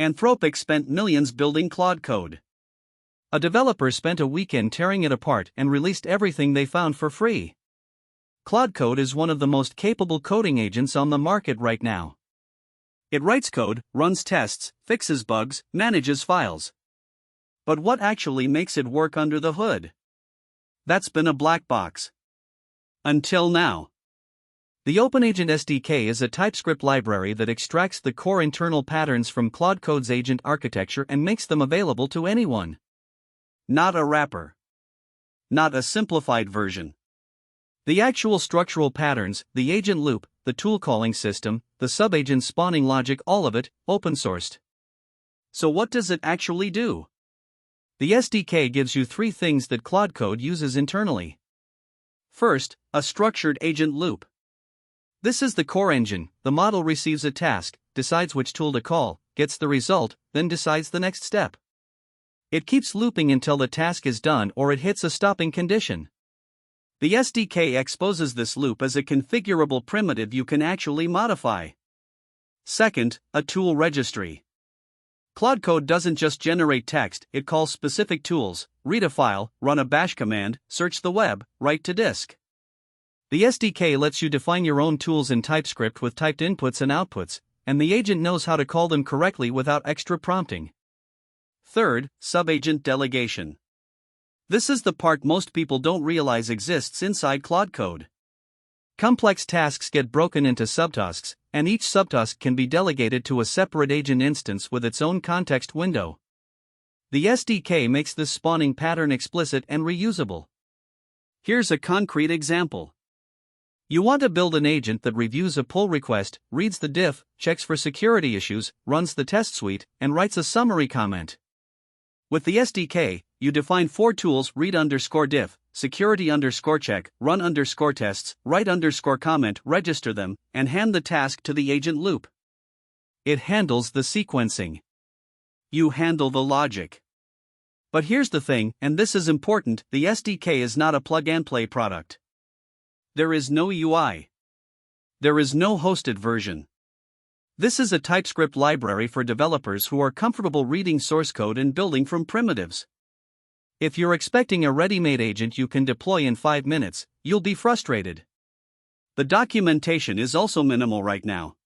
Anthropic spent millions building Claude Code. A developer spent a weekend tearing it apart and released everything they found for free. Claude Code is one of the most capable coding agents on the market right now. It writes code, runs tests, fixes bugs, manages files. But what actually makes it work under the hood? That's been a black box. Until now. The open-agent-sdk is a TypeScript library that extracts the core internal patterns from Claude Code's agent architecture and makes them available to anyone. Not a wrapper. Not a simplified version. The actual structural patterns, the agent loop, the tool calling system, the sub-agent spawning logic, all of it, open-sourced. So what does it actually do? The SDK gives you three things that Claude Code uses internally. First, a structured agent loop. This is the core engine. The model receives a task, decides which tool to call, gets the result, then decides the next step. It keeps looping until the task is done or it hits a stopping condition. The SDK exposes this loop as a configurable primitive you can actually modify. Second, a tool registry. Claude Code doesn't just generate text, it calls specific tools, read a file, run a bash command, search the web, write to disk. The SDK lets you define your own tools in TypeScript with typed inputs and outputs, and the agent knows how to call them correctly without extra prompting. Third, sub-agent delegation. This is the part most people don't realize exists inside Claude Code. Complex tasks get broken into subtasks, and each subtask can be delegated to a separate agent instance with its own context window. The SDK makes this spawning pattern explicit and reusable. Here's a concrete example. You want to build an agent that reviews a pull request, reads the diff, checks for security issues, runs the test suite, and writes a summary comment. With the SDK, you define four tools: read_diff, security_check, run_tests, write_comment, register them, and hand the task to the agent loop. It handles the sequencing. You handle the logic. But here's the thing, and this is important: the SDK is not a plug-and-play product. There is no UI. There is no hosted version. This is a TypeScript library for developers who are comfortable reading source code and building from primitives. If you're expecting a ready-made agent you can deploy in 5 minutes, you'll be frustrated. The documentation is also minimal right now.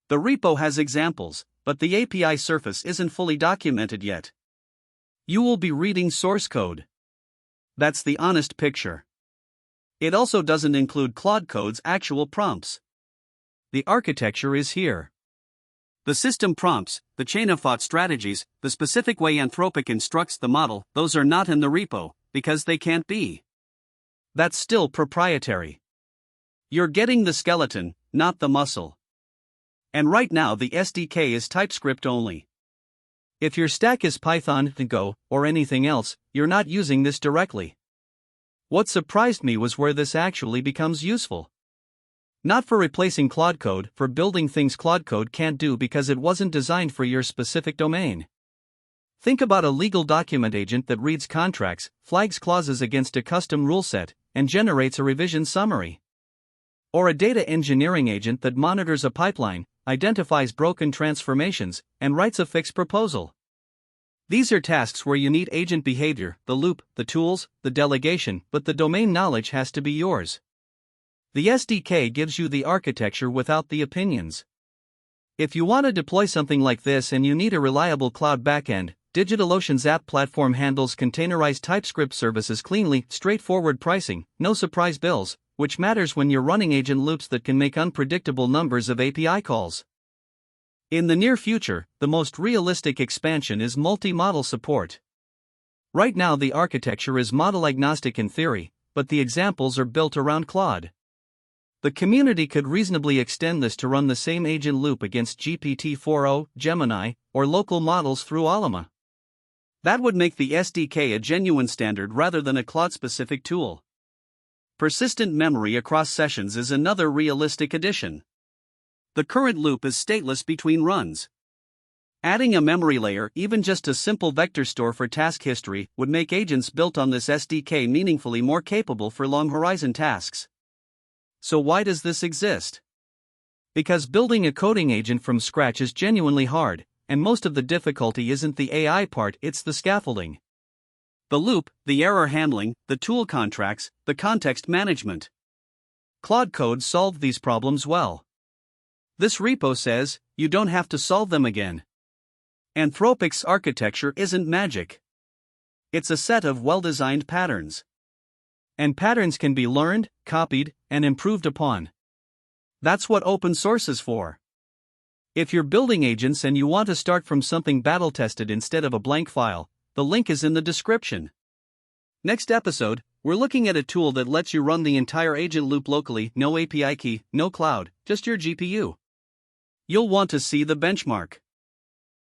The repo has examples, but the API surface isn't fully documented yet. You will be reading source code. That's the honest picture. It also doesn't include Claude Code's actual prompts. The architecture is here. The system prompts, the chain of thought strategies, the specific way Anthropic instructs the model, those are not in the repo, because they can't be. That's still proprietary. You're getting the skeleton, not the muscle. And right now the SDK is TypeScript only. If your stack is Python, Go, or anything else, you're not using this directly. What surprised me was where this actually becomes useful. Not for replacing Claude Code, for building things Claude Code can't do because it wasn't designed for your specific domain. Think about a legal document agent that reads contracts, flags clauses against a custom rule set, and generates a revision summary. Or a data engineering agent that monitors a pipeline, identifies broken transformations, and writes a fixed proposal. These are tasks where you need agent behavior, the loop, the tools, the delegation, but the domain knowledge has to be yours. The SDK gives you the architecture without the opinions. If you want to deploy something like this and you need a reliable cloud backend, DigitalOcean's app platform handles containerized TypeScript services cleanly, straightforward pricing, no surprise bills, which matters when you're running agent loops that can make unpredictable numbers of API calls. In the near future, the most realistic expansion is multi-model support. Right now the architecture is model-agnostic in theory, but the examples are built around Claude. The community could reasonably extend this to run the same agent loop against GPT-4o, Gemini, or local models through Llama. That would make the SDK a genuine standard rather than a Claude-specific tool. Persistent memory across sessions is another realistic addition. The current loop is stateless between runs. Adding a memory layer, even just a simple vector store for task history, would make agents built on this SDK meaningfully more capable for long-horizon tasks. So why does this exist? Because building a coding agent from scratch is genuinely hard, and most of the difficulty isn't the AI part, it's the scaffolding. The loop, the error handling, the tool contracts, the context management. Claude Code solved these problems well. This repo says, you don't have to solve them again. Anthropic's architecture isn't magic. It's a set of well-designed patterns. And patterns can be learned, copied, and improved upon. That's what open source is for. If you're building agents and you want to start from something battle-tested instead of a blank file, the link is in the description. Next episode, we're looking at a tool that lets you run the entire agent loop locally, no API key, no cloud, just your GPU. You'll want to see the benchmark.